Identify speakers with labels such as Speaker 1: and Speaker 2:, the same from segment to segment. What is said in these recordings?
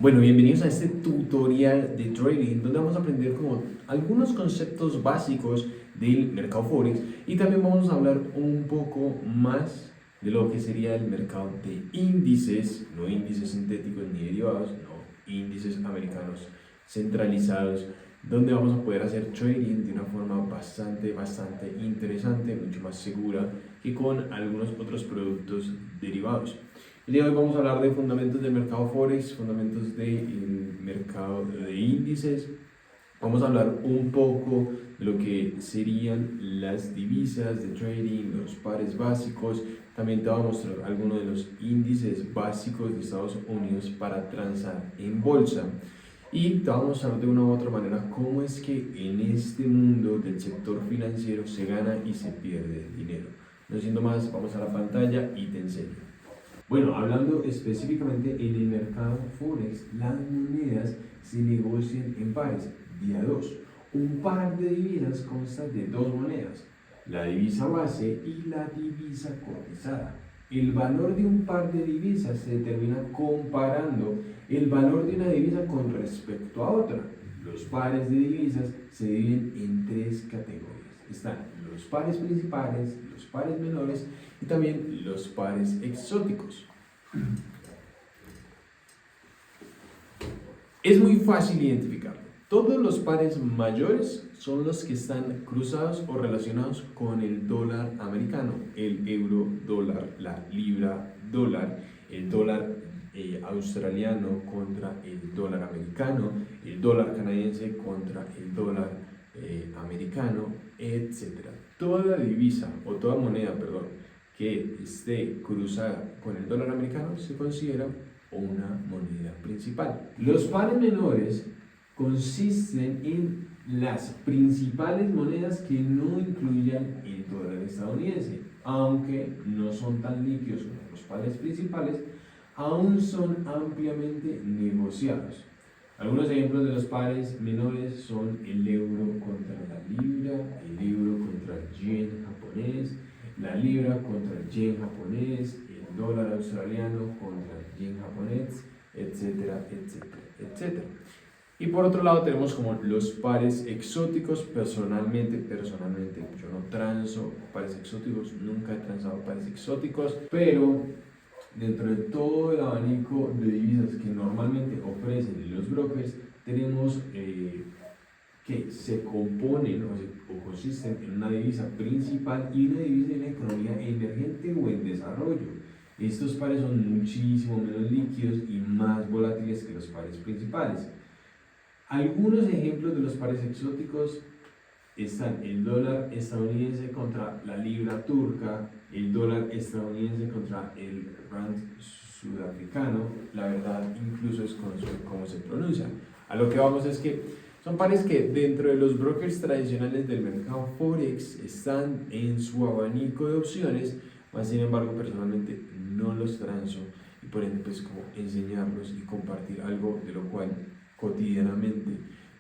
Speaker 1: Bueno, bienvenidos a este tutorial de trading donde vamos a aprender como algunos conceptos básicos del mercado Forex y también vamos a hablar un poco más de lo que sería el mercado de índices, no índices sintéticos ni derivados, no, índices americanos centralizados, donde vamos a poder hacer trading de una forma bastante interesante, mucho más segura que con algunos otros productos derivados. El día de hoy vamos a hablar de fundamentos del mercado Forex, fundamentos del mercado de índices. Vamos a hablar un poco de lo que serían las divisas de trading, los pares básicos. También te voy a mostrar algunos de los índices básicos de Estados Unidos para transar en bolsa. Y te voy a mostrar de una u otra manera cómo es que en este mundo del sector financiero se gana y se pierde dinero. No siendo más, vamos a la pantalla y te enseño. Bueno, hablando específicamente en el mercado Forex, las monedas se negocian en pares. Día 2. Un par de divisas consta de dos monedas, la divisa base y la divisa cotizada. El valor de un par de divisas se determina comparando el valor de una divisa con respecto a otra. Los pares de divisas se dividen en tres categorías. Están los pares principales, los pares menores y también los pares exóticos. Es muy fácil identificarlo. Todos los pares mayores son los que están cruzados o relacionados con el dólar americano, el euro dólar, la libra dólar, el dólar australiano contra el dólar americano, el dólar canadiense contra el dólar americano, etc. Toda divisa o toda moneda, que esté cruzada con el dólar americano se considera una moneda principal. Los pares menores consisten en las principales monedas que no incluyan el dólar estadounidense, aunque no son tan líquidos como los pares principales, aún son ampliamente negociados. Algunos ejemplos de los pares menores son el euro contra la libra, el euro contra el yen japonés, la libra contra el yen japonés, el dólar australiano contra el yen japonés, etcétera, etcétera, etcétera. Y por otro lado tenemos como los pares exóticos. Personalmente yo no transo pares exóticos, nunca he transado pares exóticos, pero dentro de todo el abanico de divisas que normalmente ofrecen los brokers, tenemos que se componen o consisten en una divisa principal y una divisa en la economía emergente o en desarrollo. Estos pares son muchísimo menos líquidos y más volátiles que los pares principales. Algunos ejemplos de los pares exóticos están el dólar estadounidense contra la libra turca, el dólar estadounidense contra el rand sudafricano. La verdad, incluso es cómo se pronuncia. A lo que vamos es que son pares que dentro de los brokers tradicionales del mercado Forex están en su abanico de opciones, mas sin embargo personalmente no los transo y por ende pues como enseñarlos y compartir algo de lo cual cotidianamente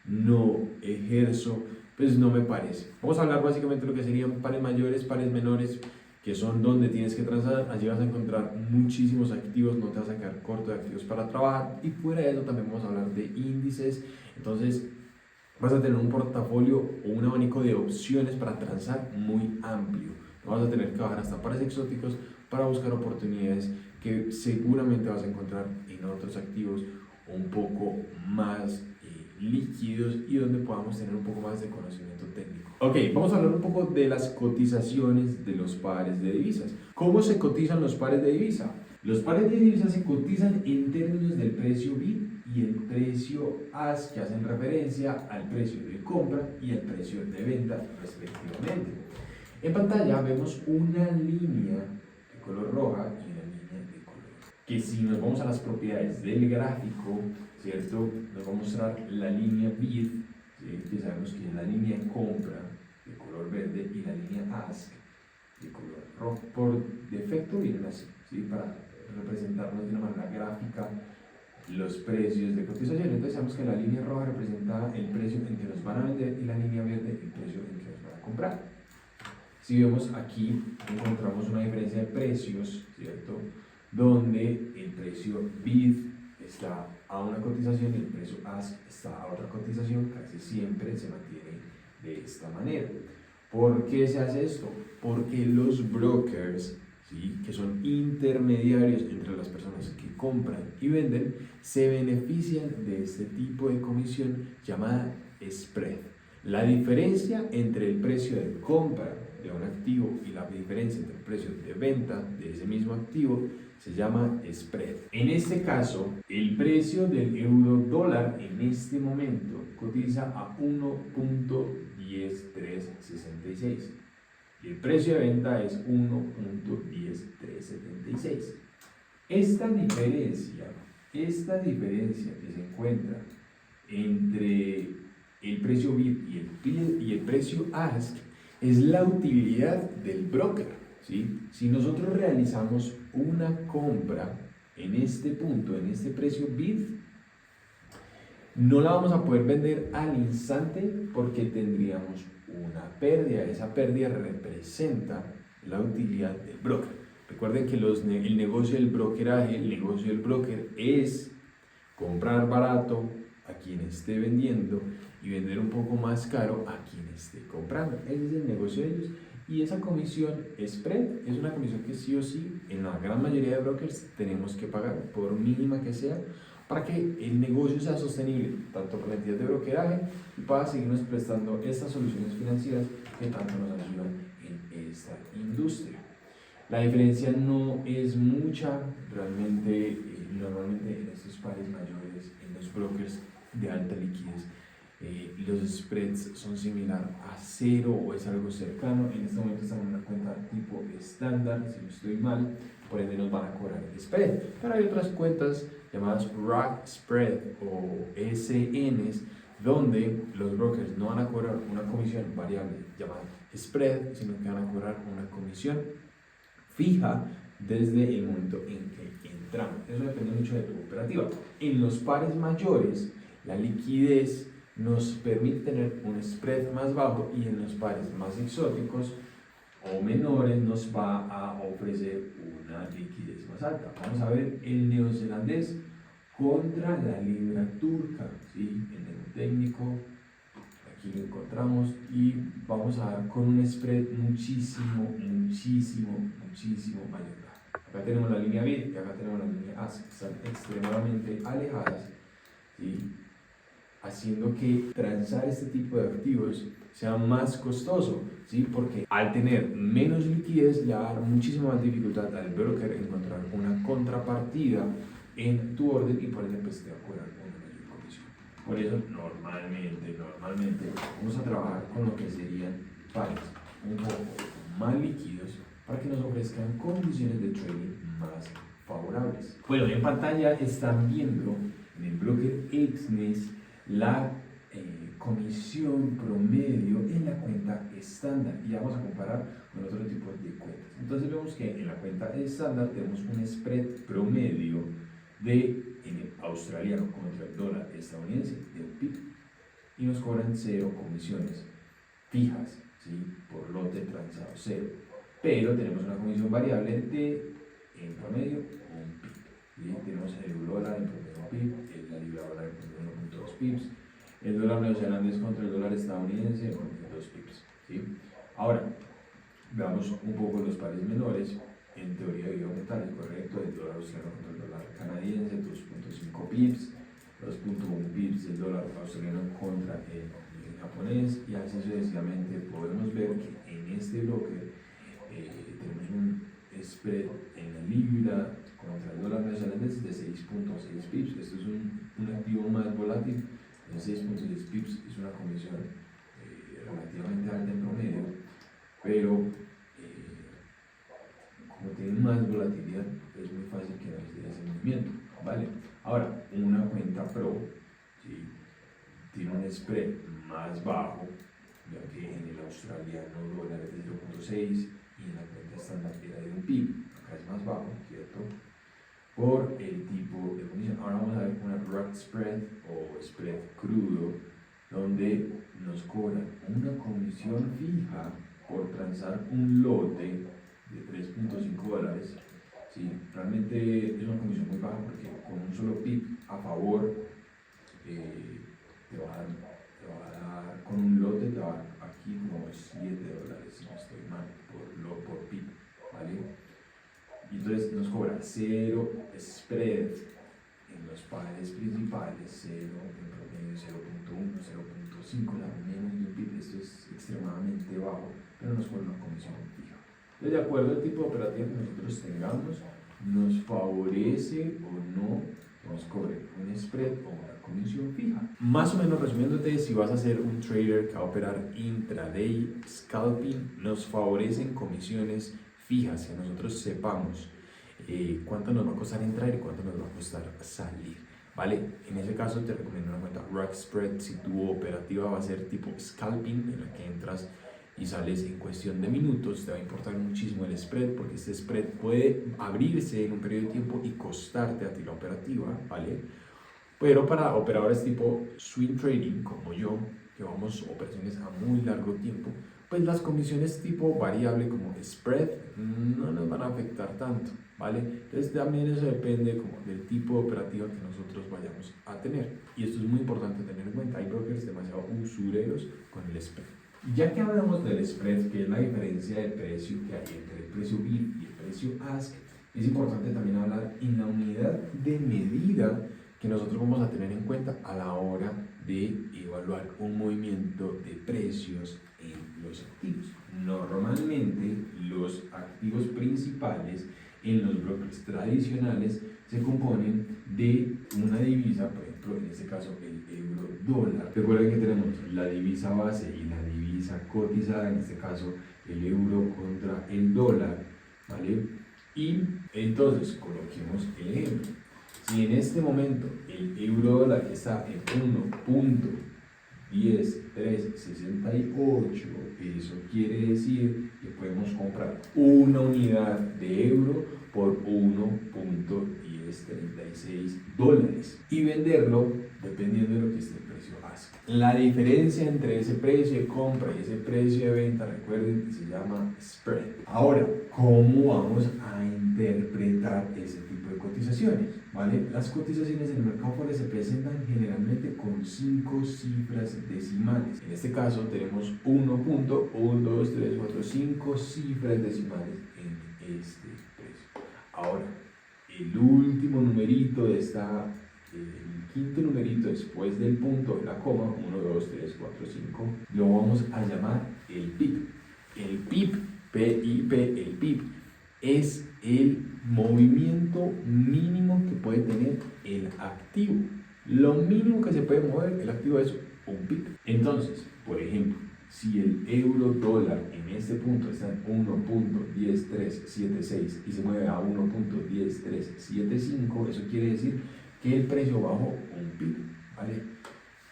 Speaker 1: no ejerzo, pues no me parece. Vamos a hablar básicamente de lo que serían pares mayores, pares menores, que son donde tienes que transar. Allí vas a encontrar muchísimos activos, no te vas a quedar corto de activos para trabajar, y fuera de eso también vamos a hablar de índices. Entonces vas a tener un portafolio o un abanico de opciones para transar muy amplio. No vas a tener que bajar hasta pares exóticos para buscar oportunidades que seguramente vas a encontrar en otros activos un poco más líquidos y donde podamos tener un poco más de conocimiento técnico. Ok, vamos a hablar un poco de las cotizaciones de los pares de divisas. ¿Cómo se cotizan los pares de divisa? Los pares de divisas se cotizan en términos del precio bid y el precio as, que hacen referencia al precio de compra y al precio de venta respectivamente. En pantalla vemos una línea de color roja y una línea de color que, si nos vamos a las propiedades del gráfico, ¿cierto?, nos va a mostrar la línea bid, ¿sí?, que sabemos que es la línea de compra de color verde, y la línea ask de color rojo. Por defecto vienen así, ¿sí?, para representarnos de una manera gráfica los precios de cotización. Entonces sabemos que la línea roja representa el precio en que nos van a vender y la línea verde el precio en que nos van a comprar. Si vemos aquí, encontramos una diferencia de precios, ¿cierto?, donde el precio bid está a una cotización y el precio ask está a otra cotización, casi siempre se mantiene de esta manera. ¿Por qué se hace esto? Porque los brokers, ¿sí?, que son intermediarios entre las personas que compran y venden, se benefician de este tipo de comisión llamada spread. La diferencia entre el precio de compra de un activo y la diferencia entre el precio de venta de ese mismo activo se llama spread. En este caso, el precio del euro dólar en este momento cotiza a 1.10366 y el precio de venta es 1.10376. Esta diferencia que se encuentra entre el precio bid y el precio ask es la utilidad del broker, ¿sí? Si nosotros realizamos una compra en este punto, en este precio bid, no la vamos a poder vender al instante porque tendríamos una pérdida. Esa pérdida representa la utilidad del broker. Recuerden que el negocio del brokeraje, el negocio del broker es comprar barato a quien esté vendiendo y vender un poco más caro a quien esté comprando. Ese es el negocio de ellos. Y esa comisión spread es una comisión que sí o sí en la gran mayoría de brokers tenemos que pagar, por mínima que sea, para que el negocio sea sostenible, tanto para la entidad de brokeraje y para seguirnos prestando estas soluciones financieras que tanto nos ayudan en esta industria. La diferencia no es mucha, realmente, normalmente en estos pares mayores, en los brokers de alta liquidez, los spreads son similar a cero o es algo cercano. En este momento estamos en una cuenta tipo estándar, si no estoy mal, por ende nos van a cobrar el spread. Pero hay otras cuentas llamadas rack spread o SNs, donde los brokers no van a cobrar una comisión variable llamada spread, sino que van a cobrar una comisión fija desde el momento en que entramos. Eso depende mucho de tu operativa. En los pares mayores, la liquidez nos permite tener un spread más bajo y en los pares más exóticos o menores nos va a ofrecer una liquidez más alta. Vamos a ver el neozelandés contra la libra turca, ¿sí? En el técnico, aquí lo encontramos y vamos a dar con un spread muchísimo mayor. Acá tenemos la línea bid y acá tenemos la línea ask, están extremadamente alejadas, ¿sí?, haciendo que transar este tipo de activos sea más costoso, ¿sí?, porque al tener menos liquidez le va a dar muchísima más dificultad al broker encontrar una contrapartida en tu orden y por ende pues te va a cobrar una mayor comisión. Por eso normalmente vamos a trabajar con lo que serían pares un poco más líquidos para que nos ofrezcan condiciones de trading más favorables. Bueno, en pantalla están viendo en el broker Exness la comisión promedio en la cuenta estándar y vamos a comparar con otro tipo de cuentas. Entonces vemos que en la cuenta estándar tenemos un spread promedio en el australiano contra el dólar estadounidense de un pip y nos cobran 0 comisiones fijas, ¿sí?, por lote transado, 0, pero tenemos una comisión variable en promedio un pip, ¿sí? Tenemos el euro dólar en promedio un pip, la libra dólar en promedio 1.2 pips, el dólar neozelandés contra el dólar estadounidense en promedio 2 pips, ¿sí? Ahora veamos un poco los pares menores. En teoría debió aumentar el correcto del dólar australiano contra el dólar canadiense, 2.5 pips, 2.1 pips del dólar australiano contra el japonés y así sucesivamente. Podemos ver que en este bloque tenemos un spread en la libra contra el dólar neozelandés de 6.6 pips. Esto es un activo más volátil, de 6.6 pips es una comisión relativamente alta en promedio, pero como tiene más volatilidad, es muy fácil que no les dé ese movimiento, ¿vale? Ahora, una cuenta pro, ¿sí?, tiene un spread más bajo, ya que en el australiano dólar es de 0.6 y en la cuenta estándar era de un pip, acá es más bajo, ¿cierto?, por el tipo de comisión. Ahora vamos a ver una rack spread o spread crudo, donde nos cobran una comisión fija por transar un lote de $3.5 ¿sí? Realmente es una comisión muy baja porque con un solo pip a favor te va a dar, con un lote te va a dar aquí como $7, si no estoy mal, por pip, ¿vale? Y entonces nos cobra 0 spread en los pares principales, 0 en promedio, 0.1, 0.5, la menos de un pip. Esto es extremadamente bajo, pero nos cobra una comisión fija. Entonces, de acuerdo al tipo de operativa que nosotros tengamos, nos favorece o no que nos cobre un spread o una comisión fija. Más o menos resumiéndote, si vas a ser un trader que va a operar intraday scalping, nos favorecen comisiones fijas, que nosotros sepamos cuánto nos va a costar entrar y cuánto nos va a costar salir, ¿vale? En ese caso te recomiendo una cuenta Rockspread si tu operativa va a ser tipo scalping, en la que entras y sales en cuestión de minutos. Te va a importar muchísimo el spread, porque este spread puede abrirse en un periodo de tiempo y costarte a ti la operativa, ¿vale? Pero para operadores tipo swing trading como yo, que vamos operaciones a muy largo tiempo, pues las comisiones tipo variable como spread no nos van a afectar tanto, ¿vale? Entonces también eso depende como del tipo de operativa que nosotros vayamos a tener. Y esto es muy importante tener en cuenta. Hay brokers demasiado usureros con el spread. Ya que hablamos del spread, que es la diferencia de precio que hay entre el precio bid y el precio ask, es importante también hablar en la unidad de medida que nosotros vamos a tener en cuenta a la hora de evaluar un movimiento de precios en los activos. Normalmente los activos principales en los brokers tradicionales se componen de una divisa, por ejemplo en este caso el euro dólar. Recuerden que tenemos la divisa base y la divisa cotizada, en este caso el euro contra el dólar, ¿vale? Y entonces coloquemos el ejemplo. Si en este momento el euro dólar está en 1.10368, eso quiere decir que podemos comprar una unidad de euro por $1.1036 y venderlo dependiendo de lo que esté el precio base. La diferencia entre ese precio de compra y ese precio de venta, recuerden que se llama spread. Ahora, ¿cómo vamos a interpretar ese tipo de cotizaciones? ¿Vale? Las cotizaciones en el mercado forex se presentan generalmente con 5 cifras decimales. En este caso tenemos 1.12345 cifras decimales en este precio. Ahora, el último numerito de esta, el quinto numerito después del punto de la coma, 1, 2, 3, 4, 5, lo vamos a llamar el PIB. El PIB, PIP, el PIB es el movimiento mínimo que puede tener el activo. Lo mínimo que se puede mover el activo es un PIB. Entonces, por ejemplo, si el euro dólar en este punto está en 1.10376 y se mueve a 1.10375, eso quiere decir que el precio bajó un PIB, ¿vale?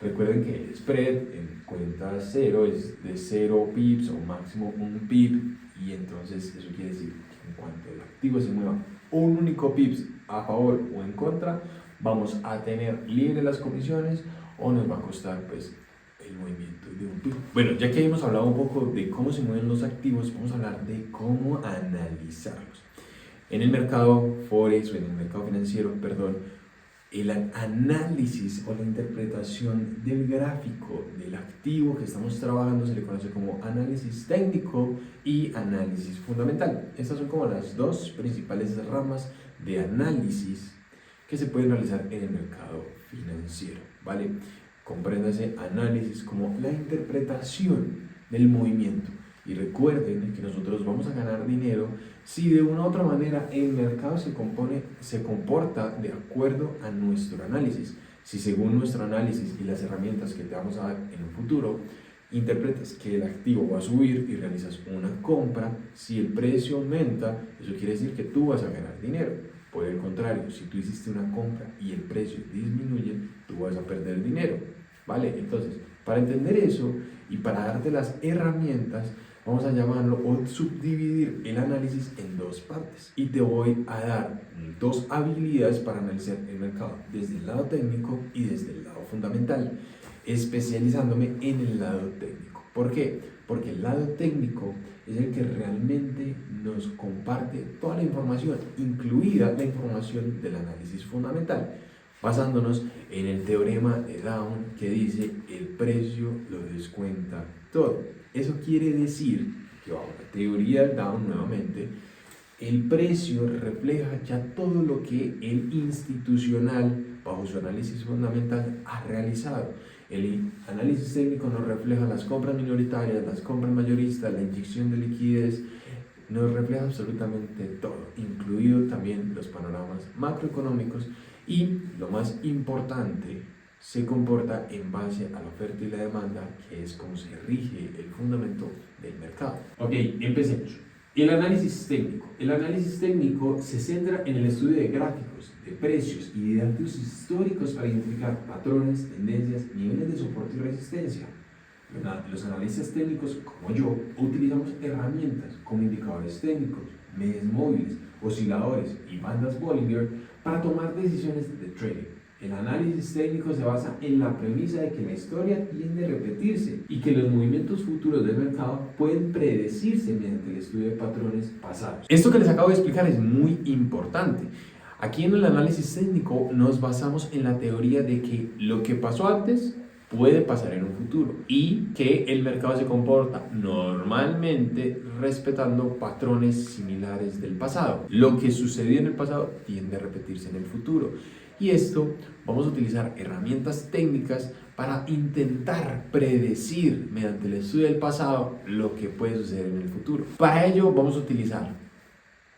Speaker 1: Recuerden que el spread en cuenta cero es de 0 pips o máximo un pip, y entonces eso quiere decir que en cuanto el activo se mueva un único pips a favor o en contra, vamos a tener libre las comisiones o nos va a costar pues el movimiento de un pip. Bueno, ya que hemos hablado un poco de cómo se mueven los activos, vamos a hablar de cómo analizarlos. En el mercado forex o en el mercado financiero, perdón, el análisis o la interpretación del gráfico del activo que estamos trabajando se le conoce como análisis técnico y análisis fundamental. Estas son como las dos principales ramas de análisis que se pueden realizar en el mercado financiero, ¿vale? Compréndase análisis como la interpretación del movimiento. Y recuerden que nosotros vamos a ganar dinero si de una u otra manera el mercado se comporta de acuerdo a nuestro análisis. Si según nuestro análisis y las herramientas que te vamos a dar en un futuro, interpretas que el activo va a subir y realizas una compra, si el precio aumenta, eso quiere decir que tú vas a ganar dinero. Por el contrario, si tú hiciste una compra y el precio disminuye, tú vas a perder dinero, ¿vale? Entonces, para entender eso y para darte las herramientas, vamos a llamarlo o subdividir el análisis en dos partes. Y te voy a dar dos habilidades para analizar el mercado, desde el lado técnico y desde el lado fundamental, especializándome en el lado técnico. ¿Por qué? porque el lado técnico es el que realmente nos comparte toda la información, incluida la información del análisis fundamental, basándonos en el teorema de Down que dice el precio lo descuenta todo. Eso quiere decir que bajo la teoría de Down nuevamente, el precio refleja ya todo lo que el institucional, bajo su análisis fundamental, ha realizado. El análisis técnico nos refleja las compras minoritarias, las compras mayoristas, la inyección de liquidez, nos refleja absolutamente todo, incluido también los panoramas macroeconómicos y, lo más importante, se comporta en base a la oferta y la demanda, que es como se rige el fundamento del mercado. Ok, empecemos. El análisis técnico. El análisis técnico se centra en el estudio de gráficos, de precios y de datos históricos para identificar patrones, tendencias, niveles de soporte y resistencia. Los analistas técnicos, como yo, utilizamos herramientas como indicadores técnicos, medias móviles, osciladores y bandas Bollinger para tomar decisiones de trading. El análisis técnico se basa en la premisa de que la historia tiende a repetirse y que los movimientos futuros del mercado pueden predecirse mediante el estudio de patrones pasados. Esto que les acabo de explicar es muy importante. Aquí en el análisis técnico nos basamos en la teoría de que lo que pasó antes puede pasar en un futuro y que el mercado se comporta normalmente respetando patrones similares del pasado. Lo que sucedió en el pasado tiende a repetirse en el futuro. Y esto vamos a utilizar herramientas técnicas para intentar predecir mediante el estudio del pasado lo que puede suceder en el futuro. Para ello vamos a utilizar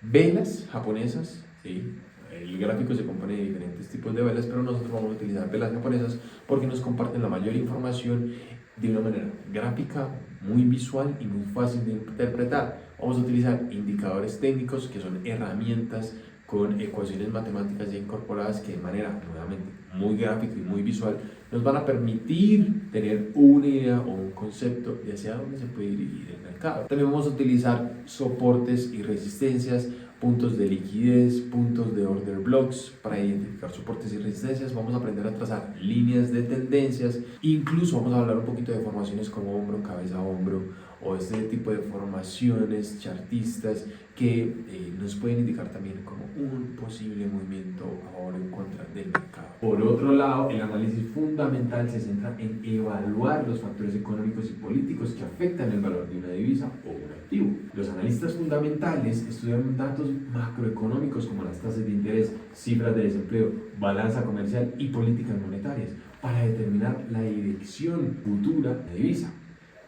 Speaker 1: velas japonesas, ¿sí? El gráfico se compone de diferentes tipos de velas, pero nosotros vamos a utilizar velas japonesas porque nos comparten la mayor información de una manera gráfica, muy visual y muy fácil de interpretar. Vamos a utilizar indicadores técnicos, que son herramientas con ecuaciones matemáticas ya incorporadas que de manera nuevamente muy gráfica y muy visual nos van a permitir tener una idea o un concepto de hacia dónde se puede dirigir el mercado. También vamos a utilizar soportes y resistencias, puntos de liquidez, puntos de order blocks para identificar soportes y resistencias. Vamos a aprender a trazar líneas de tendencias, incluso vamos a hablar un poquito de formaciones como hombro, cabeza, hombro, o este tipo de formaciones chartistas que nos pueden indicar también como un posible movimiento a favor o en contra del mercado. Por otro lado, el análisis fundamental se centra en evaluar los factores económicos y políticos que afectan el valor de una divisa o un activo. Los analistas fundamentales estudian datos macroeconómicos como las tasas de interés, cifras de desempleo, balanza comercial y políticas monetarias para determinar la dirección futura de la divisa.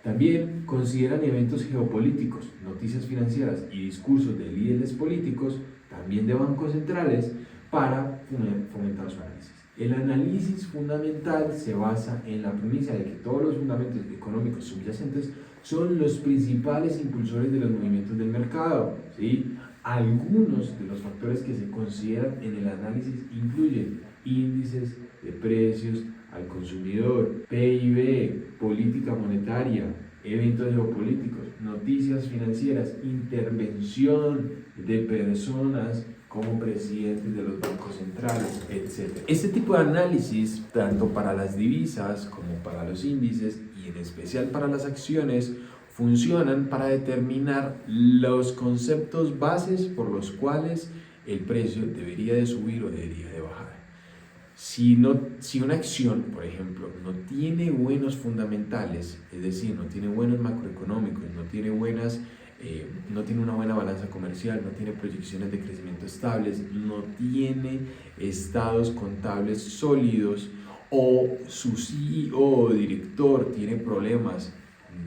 Speaker 1: También consideran eventos geopolíticos, noticias financieras y discursos de líderes políticos, también de bancos centrales, para fomentar su análisis. El análisis fundamental se basa en la premisa de que todos los fundamentos económicos subyacentes son los principales impulsores de los movimientos del mercado, ¿sí? Algunos de los factores que se consideran en el análisis incluyen índices de precios al consumidor, PIB, política monetaria, eventos geopolíticos, noticias financieras, intervención de personas como presidentes de los bancos centrales, etc. Este tipo de análisis, tanto para las divisas como para los índices y en especial para las acciones, funcionan para determinar los conceptos bases por los cuales el precio debería de subir o debería de bajar. Si una acción, por ejemplo, no tiene buenos fundamentales, es decir, no tiene buenos macroeconómicos, no tiene una buena balanza comercial, no tiene proyecciones de crecimiento estables, no tiene estados contables sólidos, o su CEO o director tiene problemas,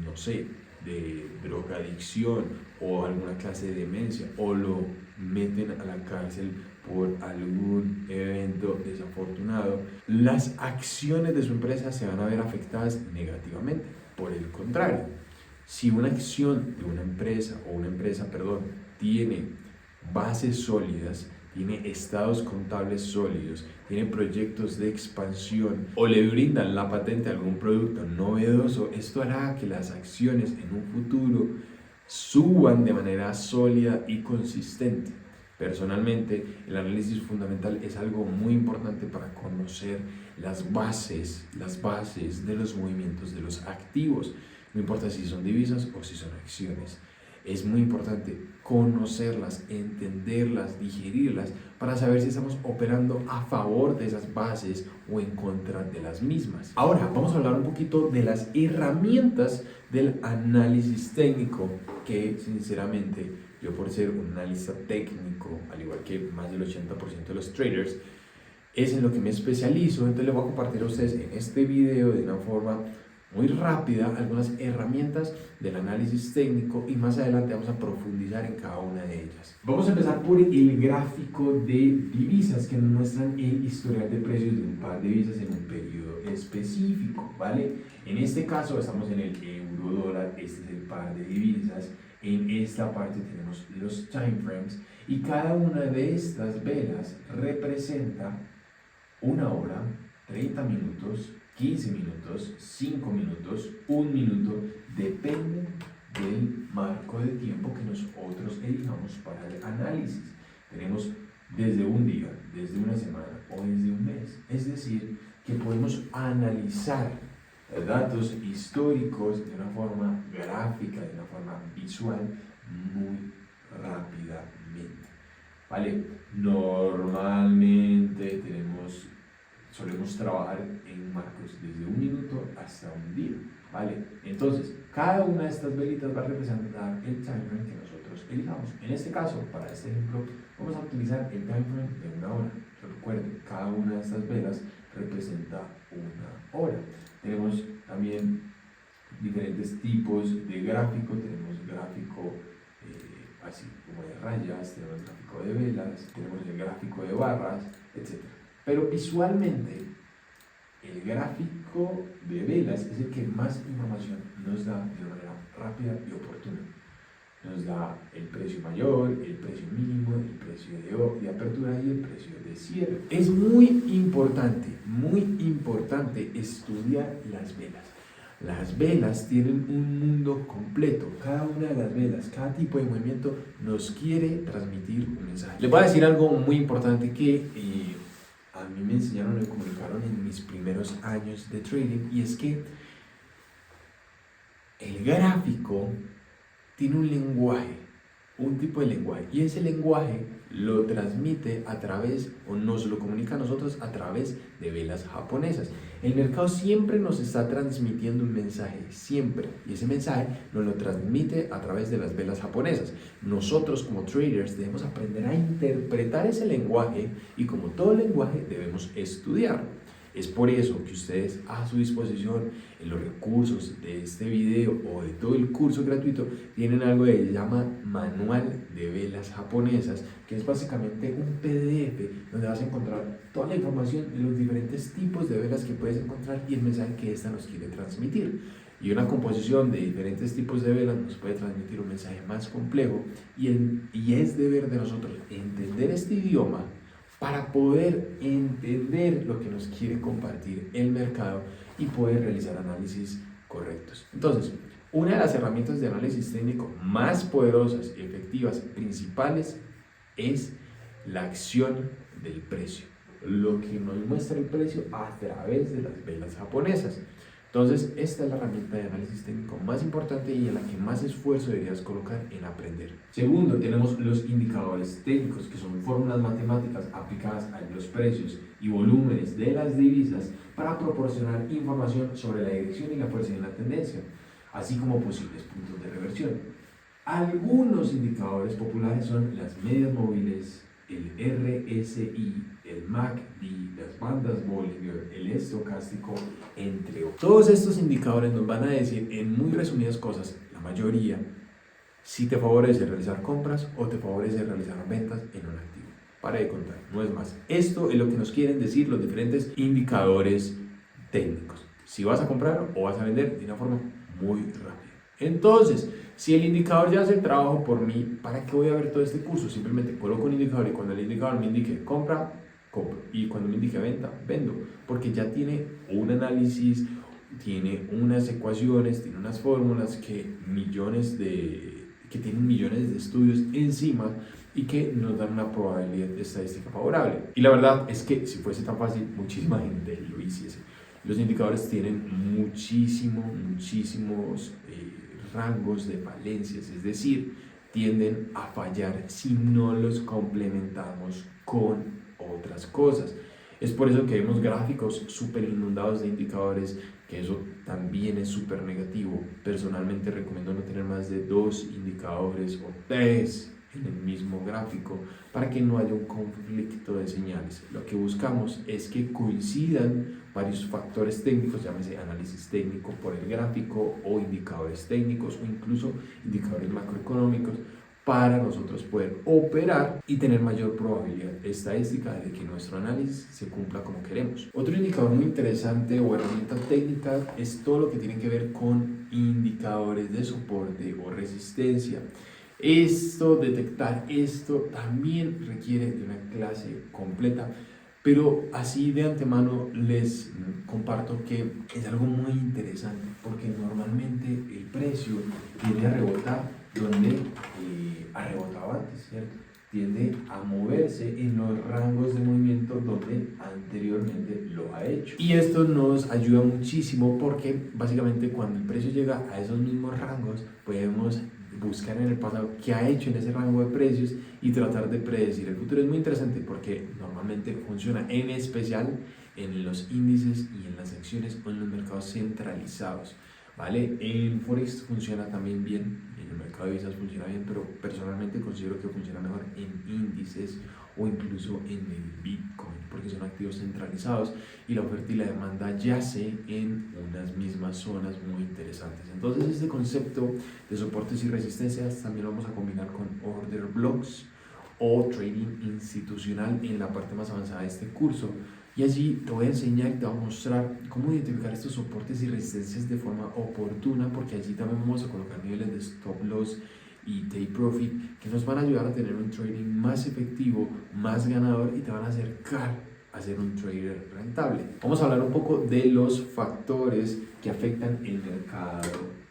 Speaker 1: no sé, de drogadicción o alguna clase de demencia, o lo meten a la cárcel por algún evento desafortunado, las acciones de su empresa se van a ver afectadas negativamente. Por el contrario, si una acción de una empresa tiene bases sólidas, tiene estados contables sólidos, tiene proyectos de expansión o le brindan la patente a algún producto novedoso, esto hará que las acciones en un futuro suban de manera sólida y consistente. Personalmente, el análisis fundamental es algo muy importante para conocer las bases de los movimientos de los activos. No importa si son divisas o si son acciones. Es muy importante conocerlas, entenderlas, digerirlas para saber si estamos operando a favor de esas bases o en contra de las mismas. Ahora vamos a hablar un poquito de las herramientas del análisis técnico que sinceramente yo, por ser un analista técnico, al igual que más del 80% de los traders, es en lo que me especializo. Entonces les voy a compartir a ustedes en este video de una forma muy rápida algunas herramientas del análisis técnico y más adelante vamos a profundizar en cada una de ellas. Vamos a empezar por el gráfico de divisas que nos muestran el historial de precios de un par de divisas en un periodo específico, ¿vale? En este caso estamos en el euro dólar, este es el par de divisas. En esta parte tenemos los time frames y cada una de estas velas representa una hora, 30 minutos, 15 minutos, 5 minutos, 1 minuto, depende del marco de tiempo que nosotros elijamos para el análisis. Tenemos desde un día, desde una semana o desde un mes. Es decir, que podemos analizar datos históricos de una forma gráfica, de una forma visual, muy rápidamente. ¿Vale? Normalmente solemos trabajar en marcos desde 1 minuto hasta un día, ¿vale? Entonces, cada una de estas velitas va a representar el time frame que nosotros elijamos. En este caso, para este ejemplo, vamos a utilizar el time frame de 1 hora. Recuerden, cada una de estas velas representa 1 hora. Tenemos también diferentes tipos de gráfico. Tenemos gráfico así como de rayas, tenemos gráfico de velas, tenemos el gráfico de barras, etc. Pero visualmente, el gráfico de velas es el que más información nos da de manera rápida y oportuna. Nos da el precio mayor, el precio mínimo, el precio de apertura y el precio de cierre. Es muy importante estudiar las velas. Las velas tienen un mundo completo. Cada una de las velas, cada tipo de movimiento nos quiere transmitir un mensaje. Les voy a decir algo muy importante que a mí me enseñaron, me comunicaron en mis primeros años de trading, y es que el gráfico tiene un lenguaje, un tipo de lenguaje, y ese lenguaje lo transmite a través, o nos lo comunica a nosotros a través de velas japonesas. El mercado siempre nos está transmitiendo un mensaje, siempre, y ese mensaje nos lo transmite a través de las velas japonesas. Nosotros como traders debemos aprender a interpretar ese lenguaje y, como todo lenguaje, debemos estudiarlo. Es por eso que ustedes, a su disposición en los recursos de este video o de todo el curso gratuito, tienen algo que se llama Manual de Velas Japonesas, que es básicamente un PDF donde vas a encontrar toda la información de los diferentes tipos de velas que puedes encontrar y el mensaje que esta nos quiere transmitir. Y una composición de diferentes tipos de velas nos puede transmitir un mensaje más complejo, y es deber de nosotros entender este idioma para poder entender lo que nos quiere compartir el mercado y poder realizar análisis correctos. Entonces, una de las herramientas de análisis técnico más poderosas, efectivas, principales, es la acción del precio, lo que nos muestra el precio a través de las velas japonesas. Entonces, esta es la herramienta de análisis técnico más importante y en la que más esfuerzo deberías colocar en aprender. Segundo, tenemos los indicadores técnicos, que son fórmulas matemáticas aplicadas a los precios y volúmenes de las divisas para proporcionar información sobre la dirección y la fuerza de la tendencia, así como posibles puntos de reversión. Algunos indicadores populares son las medias móviles, el RSI, el MACD, las bandas Bollinger, el estocástico, entre otros. Todos estos indicadores nos van a decir, en muy resumidas cosas, la mayoría, si te favorece realizar compras o te favorece realizar ventas en un activo. Para de contar, no es más. Esto es lo que nos quieren decir los diferentes indicadores técnicos. Si vas a comprar o vas a vender de una forma muy rápida. Entonces, si el indicador ya hace el trabajo por mí, ¿para qué voy a ver todo este curso? Simplemente coloco un indicador y cuando el indicador me indique compra, compro. Y cuando me indique venta, vendo. Porque ya tiene un análisis, tiene unas ecuaciones, tiene unas fórmulas que tienen millones de estudios encima y que nos dan una probabilidad estadística favorable. Y la verdad es que si fuese tan fácil, muchísima gente lo hiciese. Los indicadores tienen muchísimos rangos de falencias, es decir, tienden a fallar si no los complementamos con otras cosas. Es por eso que vemos gráficos súper inundados de indicadores, que eso también es súper negativo. Personalmente recomiendo no tener más de 2 indicadores o 3 en el mismo gráfico para que no haya un conflicto de señales. Lo que buscamos es que coincidan varios factores técnicos, llámese análisis técnico por el gráfico o indicadores técnicos o incluso indicadores macroeconómicos, para nosotros poder operar y tener mayor probabilidad estadística de que nuestro análisis se cumpla como queremos. Otro indicador muy interesante o herramienta técnica es todo lo que tiene que ver con indicadores de soporte o resistencia. Detectar esto también requiere de una clase completa, pero así de antemano les comparto que es algo muy interesante porque normalmente el precio tiende a rebotar donde ha rebotado antes, ¿cierto? Tiende a moverse en los rangos de movimiento donde anteriormente lo ha hecho. Y esto nos ayuda muchísimo porque básicamente cuando el precio llega a esos mismos rangos podemos buscar en el pasado qué ha hecho en ese rango de precios y tratar de predecir el futuro. Es muy interesante porque normalmente funciona en especial en los índices y en las acciones o en los mercados centralizados, ¿vale? En Forex funciona también bien, en el mercado de divisas funciona bien, pero personalmente considero que funciona mejor en índices o incluso en el Bitcoin, porque son activos centralizados y la oferta y la demanda yace en unas mismas zonas muy interesantes. Entonces este concepto de soportes y resistencias también lo vamos a combinar con order blocks o trading institucional en la parte más avanzada de este curso. Y allí te voy a enseñar y te voy a mostrar cómo identificar estos soportes y resistencias de forma oportuna, porque allí también vamos a colocar niveles de stop loss y take profit que nos van a ayudar a tener un trading más efectivo, más ganador y te van a acercar a ser un trader rentable. Vamos a hablar un poco de los factores que afectan el mercado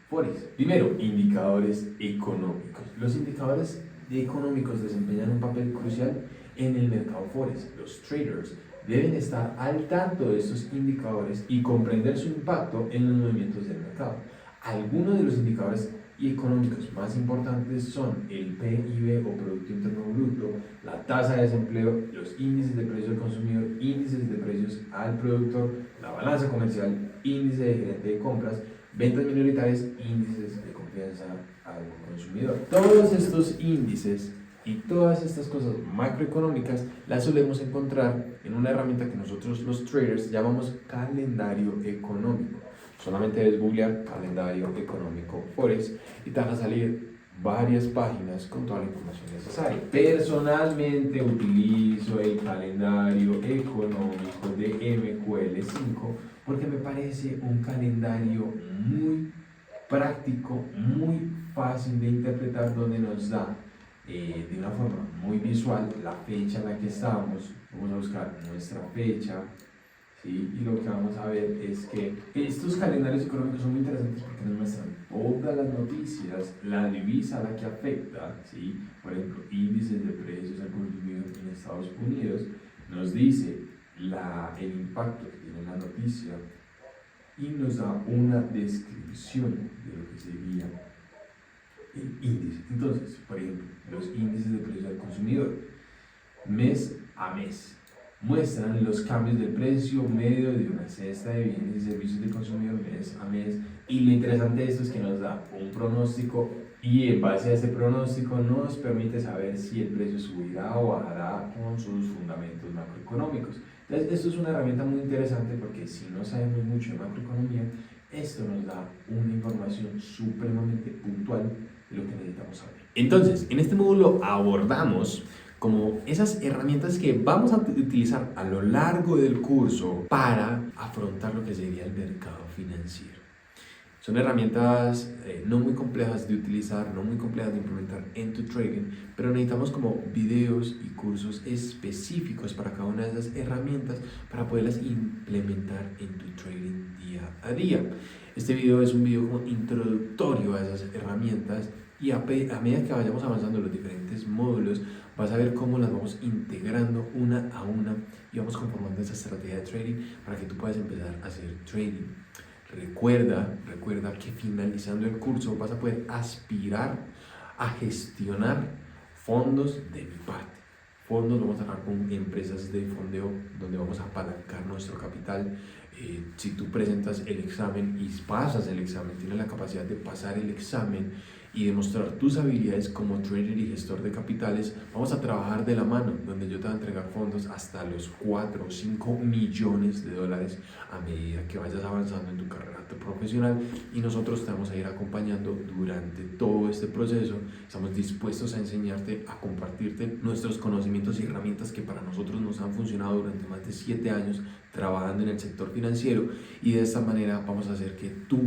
Speaker 1: Forex. Primero, indicadores económicos. Los indicadores económicos desempeñan un papel crucial en el mercado Forex. Los traders deben estar al tanto de estos indicadores y comprender su impacto en los movimientos del mercado. Algunos de los indicadores económicos más importantes son el PIB o Producto Interno Bruto, la tasa de desempleo, los índices de precios del consumidor, índices de precios al productor, la balanza comercial, índice de gerente de compras, ventas minoritarias, índices de confianza al consumidor. Todos estos índices y todas estas cosas macroeconómicas las solemos encontrar en una herramienta que nosotros los traders llamamos calendario económico. Solamente debes googlear calendario económico Forex y te van a salir varias páginas con toda la información necesaria. Personalmente utilizo el calendario económico de MQL5 porque me parece un calendario muy práctico, muy fácil de interpretar, donde nos da de una forma muy visual la fecha en la que estamos. Vamos a buscar nuestra fecha, ¿sí? Y lo que vamos a ver es que estos calendarios económicos son muy interesantes porque nos muestran todas las noticias, la divisa a la que afecta, ¿sí? Por ejemplo, índices de precios al consumidor en Estados Unidos, nos dice el impacto que tiene la noticia y nos da una descripción de lo que sería el índice. Entonces, por ejemplo, los índices de precios al consumidor, mes a mes, muestran los cambios de precio medio de una cesta de bienes y servicios del consumidor mes a mes. Y lo interesante de esto es que nos da un pronóstico y en base a ese pronóstico nos permite saber si el precio subirá o bajará con sus fundamentos macroeconómicos. Entonces, esto es una herramienta muy interesante porque si no sabemos mucho de macroeconomía, esto nos da una información supremamente puntual de lo que necesitamos saber. Entonces, en este módulo abordamos como esas herramientas que vamos a utilizar a lo largo del curso para afrontar lo que sería el mercado financiero. Son herramientas no muy complejas de utilizar, no muy complejas de implementar en tu trading, pero necesitamos como videos y cursos específicos para cada una de esas herramientas para poderlas implementar en tu trading día a día. Este video es un video como introductorio a esas herramientas y a medida que vayamos avanzando en los diferentes módulos Vas a ver cómo las vamos integrando una a una y vamos conformando esa estrategia de trading para que tú puedas empezar a hacer trading. Recuerda que finalizando el curso vas a poder aspirar a gestionar fondos de mi parte. Fondos, vamos a trabajar con empresas de fondeo donde vamos a apalancar nuestro capital. Si tú presentas el examen y pasas el examen, tienes la capacidad de pasar el examen y demostrar tus habilidades como trader y gestor de capitales, vamos a trabajar de la mano, donde yo te voy a entregar fondos hasta los 4 o 5 millones de dólares a medida que vayas avanzando en tu carrera profesional, y nosotros te vamos a ir acompañando durante todo este proceso. Estamos dispuestos a enseñarte, a compartirte nuestros conocimientos y herramientas que para nosotros nos han funcionado durante más de 7 años trabajando en el sector financiero, y de esta manera vamos a hacer que tú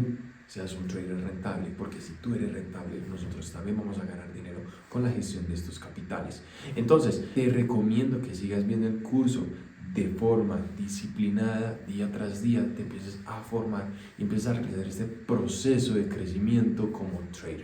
Speaker 1: seas un trader rentable, porque si tú eres rentable, nosotros también vamos a ganar dinero con la gestión de estos capitales. Entonces, te recomiendo que sigas viendo el curso de forma disciplinada, día tras día, te empieces a formar y empieces a realizar este proceso de crecimiento como trader.